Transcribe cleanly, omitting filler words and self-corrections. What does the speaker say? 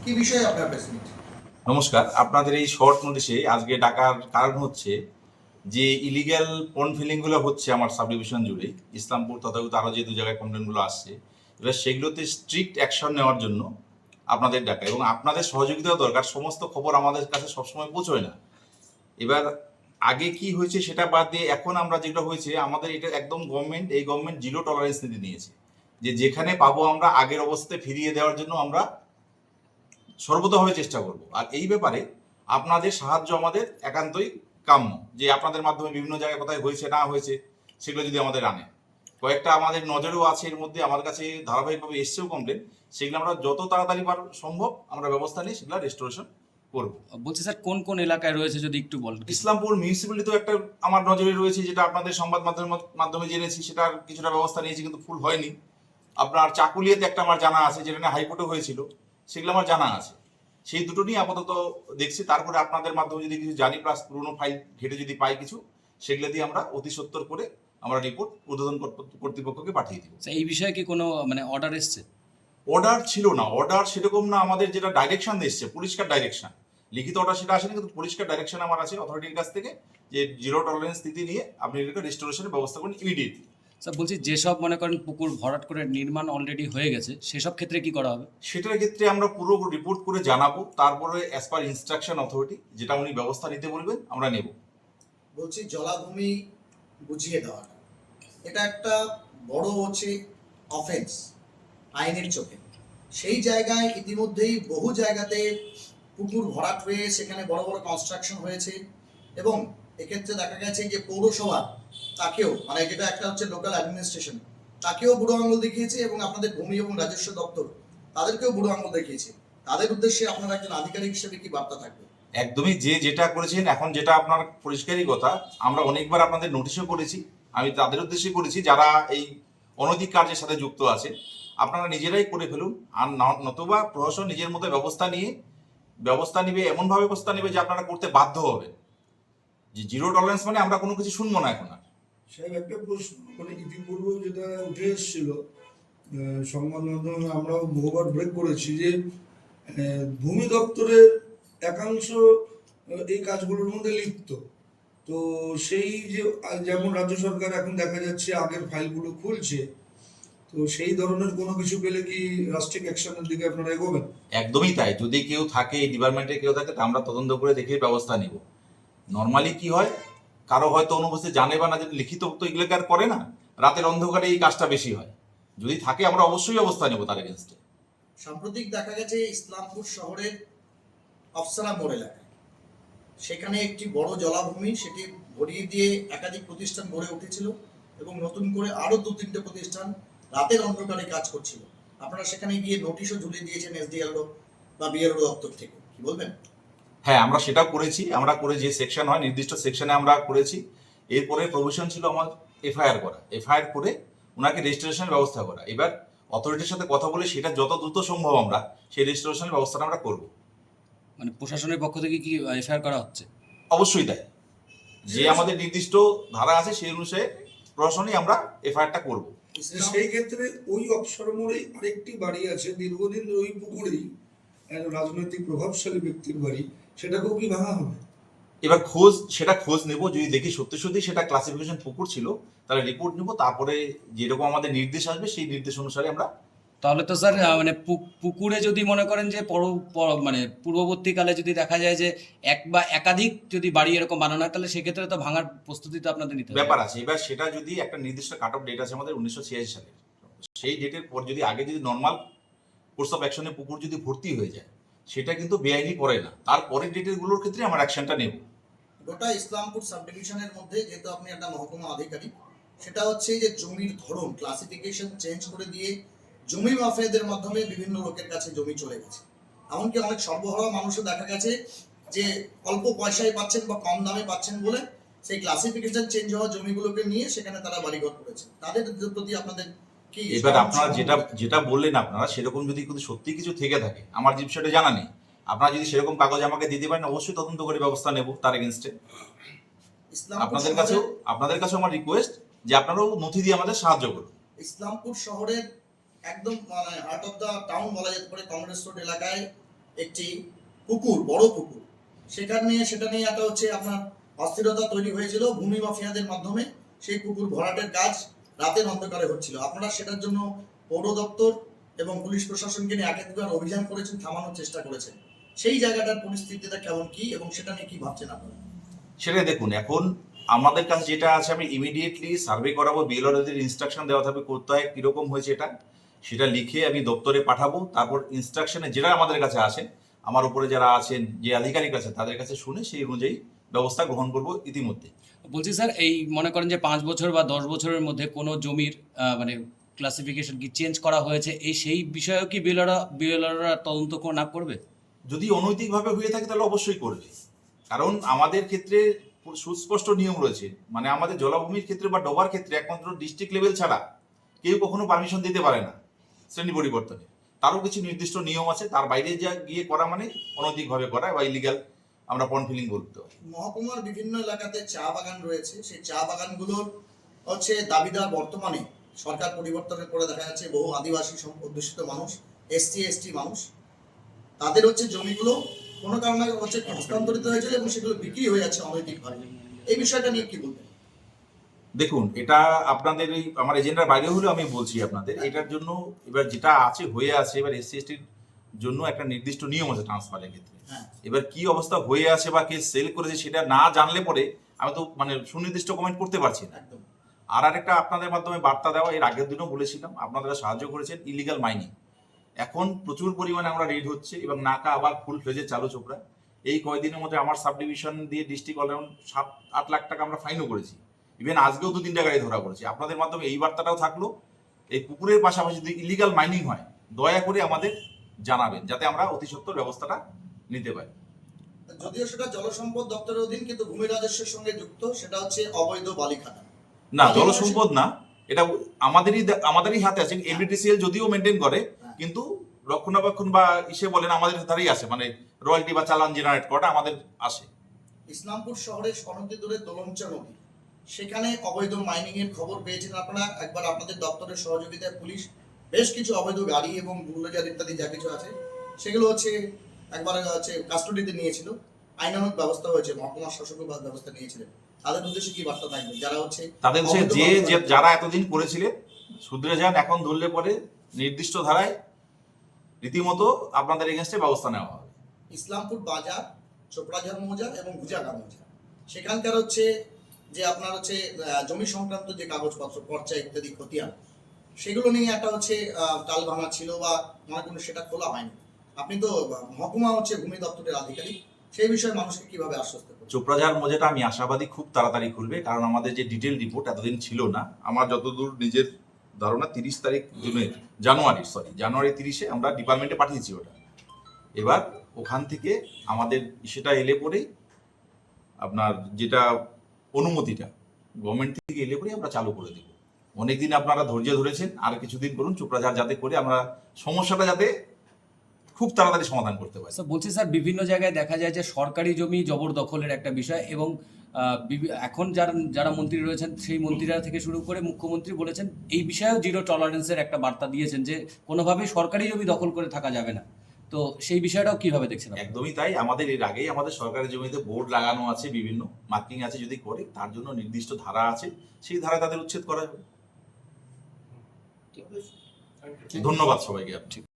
কি বিষয়ে আপনার প্রেস মিট? নমস্কার। আপনাদের এই শর্ট নোটিশে আজকে ডাকার কারণ হচ্ছে যে ইলিগ্যাল পন্ড ফিলিংগুলো হচ্ছে আমার সাব ডিভিশন জুড়ে, ইসলামপুর তথাগত আরও যে দু জায়গায় কমপ্লেনগুলো আসছে, এবার সেগুলোতে স্ট্রিক্ট অ্যাকশন নেওয়ার জন্য আপনাদের ডাকা এবং আপনাদের সহযোগিতাও দরকার। সমস্ত খবর আমাদের কাছে সবসময় পৌঁছয় না। এবার আগে কি হয়েছে সেটা বাদ দিয়ে এখন আমরা যেটা হয়েছে, আমাদের এটা একদম গভর্নমেন্ট জিরো টলারেন্স নীতি নিয়েছে, যে যেখানে পাবো আমরা আগের অবস্থায় ফিরিয়ে দেওয়ার জন্য আমরা সর্বতভাবে চেষ্টা করব। আর এই ব্যাপারে আপনাদের সাহায্য আমাদের একান্তই কাম্য, যে আপনাদের মাধ্যমে বিভিন্ন জায়গায় কোথায় হয়েছে না হয়েছে সেগুলো যদি আমাদের আনে। কয়েকটা আমাদের নজরেও আছে, এর মধ্যে আমার কাছে ধারাবাহিকভাবে এসছেও কমপ্লেন, সেগুলো আমরা যত তাড়াতাড়ি সম্ভব আমরা ব্যবস্থা নিয়ে সেগুলো রেস্টোরেশন করব। বলছি স্যার, কোন কোন এলাকায় রয়েছে যদি একটু বলেন। ইসলামপুর মিউনিসিপ্যালিটি তো একটা আমার নজরে রয়েছে, যেটা আপনাদের সংবাদ মাধ্যমের মাধ্যমে জেনেছি, সেটার কিছুটা ব্যবস্থা নিয়েছি কিন্তু ফুল হয়নি। আপনার চাকুলিয়াতে একটা আমার জানা আছে, যেটা হাইকোর্টে হয়েছিল, সেগুলো আমার জানা আছে। সেই দুটো নিয়ে আপাতত দেখছি, তারপরে আপনাদের মাধ্যমে যদি কিছু জানি প্লাস পুরোনো ফাইল ঘেটে যদি পাই কিছু, সেগুলো দিয়ে আমরা অতি সত্বর করে আমরা রিপোর্ট ঊর্ধ্বতন কর্তৃপক্ষকে পাঠিয়ে দিব। এই বিষয়ে কি কোনো অর্ডার এসছে? অর্ডার ছিল না, অর্ডার সেরকম না, আমাদের যেটা ডাইরেকশন এসছে পরিষ্কার ডাইরেকশন, লিখিত অর্ডার সেটা আসেনি, কিন্তু পরিষ্কার ডাইরেকশন আমার আছে অথরিটির কাছ থেকে, যে জিরো টলারেন্স স্থিতি নিয়ে আপনি এটাকে রেস্টোরেশনের ব্যবস্থা করুন ইমিডিয়েটলি। স্যার বলছি, যেসব মনে করেন পুকুর ভরাট করে নির্মাণ অলরেডি হয়ে গেছে, সেসব ক্ষেত্রে কি করা হবে? সেটার ক্ষেত্রে আমরা পুরো রিপোর্ট করে জানাবো, তারপরে অ্যাজ পার ইনস্ট্রাকশন অথরিটি যেটা উনি ব্যবস্থা নিতে বলবেন আমরা নেব। বলছি জলাভূমি বুঝিয়ে দেওয়াটা, এটা একটা বড় হচ্ছে অফেন্স আইনের চোখে। সেই জায়গায় ইতিমধ্যেই বহু জায়গাতে পুকুর ভরাট হয়ে সেখানে বড় বড় কনস্ট্রাকশন হয়েছে, এবং এক্ষেত্রে দেখা গেছে যে পৌরসভা তাকেও, মানে যেটা একটা হচ্ছে লোকাল অ্যাডমিনিস্ট্রেশন, তাকেও বুড়ো আঙুল দেখিয়েছে, এবং আপনাদের ভূমি এবং রাজস্ব দপ্তর তাদেরকেও বুড়ো আঙুল দেখিয়েছে। তাদের উদ্দেশ্যে আপনার একজন আধিকারিক হিসেবে কি বার্তা থাকবে? একদমই, যে যেটা করেছেন এখন, যেটা আপনার পরিষ্কারই কথা, আমরা অনেকবার আপনাদের নোটিশও করেছি, আমি তাদের উদ্দেশ্যে করেছি যারা এই অনৈতিক কার্যের সাথে যুক্ত আছে, আপনারা নিজেরাই করে ফেলুন। আর নতুবা প্রশাসন নিজের মতো ব্যবস্থা নিবে, এমনভাবে ব্যবস্থা নেবে যে আপনারা করতে বাধ্য হবেন। যে জিরো টলারেন্স মানে আমরা কোনো কিছু শুনবো না এখন আর। সাহেব, একটা প্রশ্ন, মানে ইতিপূর্বেও যেটা উঠে এসেছিল সংবাদ মাধ্যমে, আমরাও বহুবার ব্রেক করেছি যে ভূমি দপ্তরের একাংশ এই কাজগুলোর মধ্যে লিপ্ত। তো সেই যে যেমন রাজ্য সরকার এখন দেখা যাচ্ছে আগের ফাইলগুলো খুলছে, তো সেই ধরনের কোনো কিছু পেলে কি রাষ্ট্রিক অ্যাকশনের দিকে আপনারা এগোবেন? একদমই তাই, যদি কেউ থাকে এই ডিপার্টমেন্টে কেউ থাকে, তা আমরা তদন্ত করে দেখে ব্যবস্থা নিব। নর্মালি কি হয়, কারো হয়তো অনুপস্থিত জানে বা না, যদি লিখিত তো এগুলো আর করে না, রাতের অন্ধকারে এই কাজটা বেশি হয়। যদি থাকে আমরা অবশ্যই ব্যবস্থা নেব তার এগেনস্টে। সাম্প্রতিক দেখা গেছে ইসলামপুর শহরের অফসারা মোড় এলাকায় সেখানে একটি বড় জলাভূমি, সেটি ভরিয়ে দিয়ে একাধিক প্রতিষ্ঠান গড়ে উঠেছিল, এবং নতুন করে আরো দু তিনটে প্রতিষ্ঠান রাতের অন্ধকারে কাজ করছিল। আপনারা সেখানে গিয়ে নোটিশও ঝুলিয়ে দিয়েছেন এসডিএলও বা বিএলও দপ্তর থেকে, কি বলবেন? হ্যাঁ, আমরা সেটাও করেছি। আমরা করে যে সেকশন হয় নির্দিষ্ট সেকশনে আমরা করেছি। এরপরে প্রভিশন ছিল আমার এফআইআর করে ওনাকে রেজিস্ট্রেশনের ব্যবস্থা করা। এবার অথরিটির সাথে কথা বলে সেটা যত দ্রুত সম্ভব আমরা সেই রেজিস্ট্রেশনের ব্যবস্থাটা আমরা করব। মানে প্রশাসনের পক্ষ থেকে কি এফআইআর করা হচ্ছে? অবশ্যই তাই, যে আমাদের নির্দিষ্ট ধারা আছে সেই অনুসারে প্রশাসনই আমরা এফআইআরটা করব। সেই ক্ষেত্রে ওই অপসর মোড়েই আরেকটি বাড়ি আছে, দীর্ঘদিন ওই পুকুরেই রাজনৈতিক প্রভাবশালী ব্যক্তির বাড়ি, সেটাকেও কি ভাঙা হবে? এবার খোঁজ নেব, যদি দেখি সত্যি সত্যি সেটা ক্লাসিফিকেশন পুকুর ছিল তাহলে রিপোর্ট নেব, তারপরে যেরকম আমাদের নির্দেশ আসবে সেই নির্দেশ অনুসারে আমরা। তাহলে তো স্যার পুকুরে যদি মনে করেন যে পূর্ববর্তীকালে যদি দেখা যায় যে এক বা একাধিক যদি বাড়ি এরকম বানানো হয়, তাহলে সেক্ষেত্রে তো ভাঙার প্রস্তুতি তো আপনাদের নিতে হবে। ব্যাপার আছে। এবার সেটা যদি একটা নির্দিষ্ট কাট অফ ডেট আছে আমাদের 1986 সালের, সেই ডেটের পর যদি আগে যদি নর্মাল কোর্স অফ অ্যাকশনে পুকুর যদি ভর্তি হয়ে যায়, সেটা কিন্তু বেআইনি পড়ে না। তারপরের ডেটের গুলোর ক্ষেত্রে আমরা অ্যাকশনটা নেব। গোটা ইসলামপুর সাব ডিভিশনের মধ্যে, যেহেতু আপনি একটা মহকুমা আধিকারিক, সেটা হচ্ছে যে জমির ধরন ক্লাসিফিকেশন চেঞ্জ করে দিয়ে জমি মাফিয়াদের মাধ্যমে বিভিন্ন লোকের কাছে জমি চলে গেছে। এমনকি অনেক সর্বহারা মানুষও দেখা গেছে যে অল্প পয়সায় পাচ্ছেন বা কম দামে পাচ্ছেন বলে সেই ক্লাসিফিকেশন চেঞ্জ হওয়া জমিগুলোকে নিয়ে সেখানে তারা বাড়িঘর করেছে। তাদের প্রতি আপনাদের কি? এবার আপনারা যেটা বললেন, আপনারা সেরকম যদি কিন্তু সত্যি কিছু থেকে থাকে, আমার যে বিষয়টা জানা নেই, আপনারা যদি সেরকম কাগজ আমাকে দিতে পারেন, অবশ্যই তদন্ত করে ব্যবস্থা নেব তার এগেনস্টে। আপনাদের কাছেও আমার রিকোয়েস্ট যে আপনারাও নথি দিয়ে আমাদের সাহায্য করুন। ইসলামপুর শহরের একদম মানে হার্ট অফ দ্য টাউন বলা যেতে পারে, কংগ্রেস রোড এলাকায় একটি পুকুর, বড় পুকুর, সেটা নিয়ে একটা হচ্ছে আপনার অস্থিরতা তৈরি হয়েছিল ভূমি মাফিয়াদের মাধ্যমে। সেই পুকুর ভরাটের কাজ রাতের অন্ধকারে হচ্ছিল। আপনারা সেটার জন্য পৌর দপ্তর এবং পুলিশ প্রশাসনকে নিয়ে একাধিকবার অভিযান করেছেন, থামানোর চেষ্টা করেছেন। সেই জায়গাটার পরিস্থিতিটা কেমন কি এবং সেটা নিয়ে কি ভাবছেন আপনারা? সেটা দেখুন, এখন আমাদের কাছে যেটা আছে, আমি ইমিডিয়েটলি সার্ভে করাবো, বিএলআরদের ইনস্ট্রাকশন দেওয়া থাকবে কোথায় কিরকম হয়েছে সেটা লিখে আমি দপ্তরে পাঠাবো। তারপর ইনস্ট্রাকশনে যেটা আমাদের কাছে আসে, আমার উপরে যারা আছেন, যে আধিকারিক আছে, তাদের কাছে শুনে সেই অনুযায়ী ব্যবস্থা গ্রহণ করব ইতিমধ্যে। বলছি স্যার, এই মনে করেন যে 5 বছর বা 10 বছরের মধ্যে কোনো জমির মানে ক্লাসিফিকেশন কি চেঞ্জ করা হয়েছে, সেই বিষয়েও কি বিএলআররা তদন্ত না করবে? যদি অনৈতিকভাবে হয়ে থাকে তাহলে অবশ্যই করবে, কারণ আমাদের ক্ষেত্রে সুস্পষ্ট নিয়ম রয়েছে। মানে আমাদের জলাভূমির ক্ষেত্রে বা ডোবার ক্ষেত্রে একমাত্র ডিস্ট্রিক্ট লেভেল ছাড়া কেউ কখনো পারমিশন দিতে পারে না শ্রেণী পরিবর্তনে। তারও কিছু নির্দিষ্ট নিয়ম আছে, তার বাইরে যা গিয়ে করা মানে অনৈতিকভাবে করা বা ইলিগাল আমরা পন্ড ফিলিং বলতে পারি। মহকুমার বিভিন্ন এলাকাতে চা বাগান রয়েছে, সেই চা বাগানগুলোর হচ্ছে দাবিদার বর্তমানে সরকার পরিবর্তনের পরে দেখা যাচ্ছে বহু আদিবাসী অধ্যুষিত মানুষ, এসটি মানুষ, তাদের হচ্ছে জমিগুলো কোনো কারণে হচ্ছে হস্তান্তরিত হয়েছে এবং সেগুলো বিক্রি হয়ে যাচ্ছে অনৈতিকভাবে। এই বিষয়টা নিয়ে কি বলবেন? দেখুন, এটা আপনাদের এই আমার এজেন্ডার বাইরে হলেও আমি বলছি আপনাদের, এটার জন্য এবার যেটা আছে হয়ে আছে, এবার SC/ST জন্য একটা নির্দিষ্ট নিয়ম আছে ট্রান্সফারের ক্ষেত্রে। এবার কি অবস্থা হয়ে আছে বা কে সেল করেছে সেটা না জানলে পরে আমি তো মানে সুনির্দিষ্ট কমেন্ট করতে পারছি না। একদম। আর আরেকটা আপনাদের মাধ্যমে বার্তা দেওয়া, এর আগের দিনও বলেছিলাম, আপনারা সাহায্য করেছেন ইলিগাল মাইনিং। এখন প্রচুর পরিমাণে আমরা রেড হচ্ছে এবং নাকা আবার ফুল ফ্লেজে চালু চোপড়া। এই কয়েকদিনের মধ্যে আমার সাব ডিভিশন দিয়ে ডিস্ট্রিক্ট অ্যারাউন্ড 7-8 লাখ টাকা আমরা ফাইনও করেছি। ইভেন আজকেও 2-3টা গাড়ি ধরা পড়েছে। আপনাদের মাধ্যমে এই বার্তাটাও থাকলো, এই পুকুরের পাশাপাশি যদি ইলিগাল মাইনিং হয় দয়া করে আমাদের জানাবেন, যাতে আমরা অতি সত্বর ব্যবস্থাটা নিতে পারি। যদিও সেটা জলসম্পদ দপ্তরের অধীন, কিন্তু ভূমি রাজস্বের সঙ্গে যুক্ত, সেটা হচ্ছে অবৈধ বালি খাটা। না, জলসম্পদ না, এটা আমাদেরই হাতে আছে। এবিটিসিএল যদিও মেনটেন করে, কিন্তু রক্ষণাবেক্ষণ বা ইসে বলেন আমাদের হাতেই আসে, মানে রয়্যালটি বা চালান জেনারেট করাটা আমাদের আসে। ইসলামপুর শহরের অনতি দূরে দোলনচা নদী, সেখানে অবৈধ মাইনিং এর খবর পেয়েছেন আপনারা। একবার আপনাদের দপ্তরের সহযোগিতায় পুলিশ বেশ কিছু অবৈধ গাড়ি এবং বুলডোজার ইত্যাদি যা কিছু আছে সেগুলো হচ্ছে একবার হচ্ছে কাস্টডিতে নিয়েছিল। আইনানুগ ব্যবস্থা হয়েছে, মহকুমা শাসকও ব্যবস্থা নিয়েছিলেন। তাদের উদ্দেশ্যে কি বার্তা থাকবে যারা হচ্ছে তাদের যারা এতদিন করেছিলেন শুধরে যান, এখন ধরলে পরে নির্দিষ্ট ধারায় রীতিমতো আপনাদের এগেনস্টে ব্যবস্থা নেওয়া হবে। ইসলামপুর বাজার, চোপড়াঝাড় মৌজা এবং ভুজাগা মৌজা, সেখানকার হচ্ছে যে আপনার হচ্ছে জমি সংক্রান্ত যে কাগজপত্র, পর্চা ইত্যাদি খতিয়ান, সেগুলো নিয়ে একটা হচ্ছে টাল ভাঙা ছিল বা মনে কোনো সেটা খোলা হয়নি। আপনি তো মহকুমা হচ্ছে ভূমি দপ্তরের আধিকারিক, সেই বিষয়ে মানুষকে কিভাবে আশ্বস্ত করবেন? চোপড়াঝাড় মৌজাটা আমি আশাবাদী খুব তাড়াতাড়ি খুলবে, কারণ আমাদের যে ডিটেল রিপোর্ট এতদিন ছিল না। আমার যতদূর নিজের ধারণা 30 তারিখ জানুয়ারি 30-এ আমরা ডিপার্টমেন্টে পাঠিয়েছি ওটা। এবার ওখান থেকে আমাদের সেটা এলে পরেই আপনার যেটা অনুমতিটা গভর্নমেন্ট থেকে এলে পরেই আমরা চালু করে দেব। অনেকদিন আপনারা ধৈর্য ধরেছেন, আর কিছুদিন করুন চোপড়াঝাড়, যাতে করে আমরা সমস্যাটা যাতে খুব তাড়াতাড়ি সমাধান করতে পারি। স্যার বলছি, স্যার বিভিন্ন জায়গায় দেখা যায় যে সরকারি জমি জবরদখলের একটা বিষয়, এবং এখন যারা মন্ত্রী রয়েছেন সেই মন্ত্রীরা থেকে শুরু করে মুখ্যমন্ত্রী বলেছেন এই বিষয়েও জিরো টলারেন্সের একটা বার্তা দিয়েছেন, যে কোনোভাবেই সরকারি জমি দখল করে থাকা যাবে না। তো সেই বিষয়টাও কিভাবে দেখছেন? একদমই তাই। আমাদের এর আগেই আমাদের সরকারি জমিতে বোর্ড লাগানো আছে, বিভিন্ন মার্কিং আছে, যদি করে তার জন্য নির্দিষ্ট ধারা আছে, সেই ধারায় তাদের উচ্ছেদ করা যাবে। ধন্যবাদ সবাইকে।